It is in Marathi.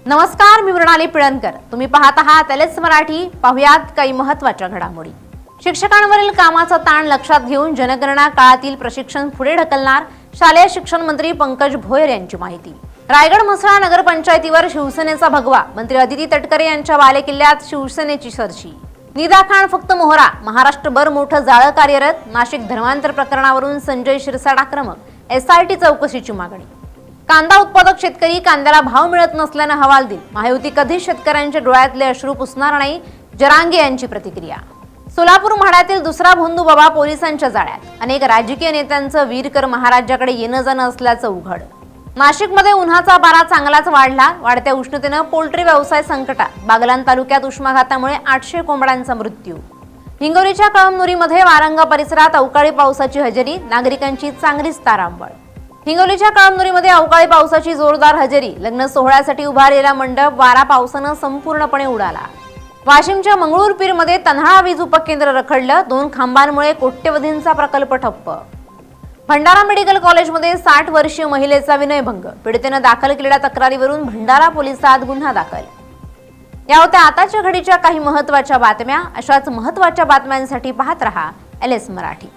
नमस्कार, मी मृणाली पिळणकर. तुम्ही पाहत आहात एलएस मराठी. पाहुयात काही महत्त्वाच्या घडामोडी. शिक्षकांवरील कामाचा ताण लक्षात घेऊन जनगणना काळातील प्रशिक्षण पुढे ढकलणार, शालेय शिक्षण मंत्री पंकज भोयर यांची माहिती. रायगड म्हसळा नगरपंचायतीवर शिवसेनेचा भगवा. मंत्री अदिती तटकरे यांच्या बालेकिल्ल्यात शिवसेनेची सरशी. निदा खान फक्त मोहरा. महाराष्ट्रभर मोठं जाळं कार्यरत. नाशिक धर्मांतर प्रकरणावरून संजय शिरसाट आक्रमक. एसआयटी चौकशीची मागणी. कांदा उत्पादक शेतकरी कांद्याला भाव मिळत नसल्यानं हवालदिल. महायुती कधीच शेतकऱ्यांच्या डोळ्यातले अश्रू पुसणार नाही, जरांगे यांची प्रतिक्रिया. सोलापूर म्हाड्यातील दुसरा भोंदू बाबा पोलिसांच्या जाळ्यात. अनेक राजकीय नेत्यांचं वीरकर महाराजाकडे येणं जाणं असल्याचं उघड. नाशिकमध्ये उन्हाचा पारा चांगलाच वाढला. वाढत्या उष्णतेनं पोल्ट्री व्यवसाय संकटात. बागलाण तालुक्यात उष्माघातामुळे 800 कोंबड्यांचा मृत्यू. हिंगोलीच्या कळमनुरीमध्ये वारंगा परिसरात अवकाळी पावसाची हजेरी. नागरिकांची चांगलीच तारांबळ. हिंगोलीच्या कळमनुरीमध्ये अवकाळी पावसाची जोरदार हजेरी. लग्न सोहळ्यासाठी उभारलेला मंडप वारा पावसानं संपूर्णपणे उडाला. वाशिमच्या मंगळूरपीरमध्ये तन्हाळा वीज उपकेंद्र रखडलं. 2 खांबांमुळे कोट्यवधींचा प्रकल्प ठप्प. भंडारा मेडिकल कॉलेजमध्ये 60 वर्षीय महिलेचा विनयभंग. पीडितेनं दाखल केलेल्या तक्रारीवरून भंडारा पोलिसात गुन्हा दाखल. या होत्या आताच्या घडीच्या काही महत्त्वाच्या बातम्या. अशाच महत्त्वाच्या बातम्यांसाठी पाहत रहा एलएस मराठी.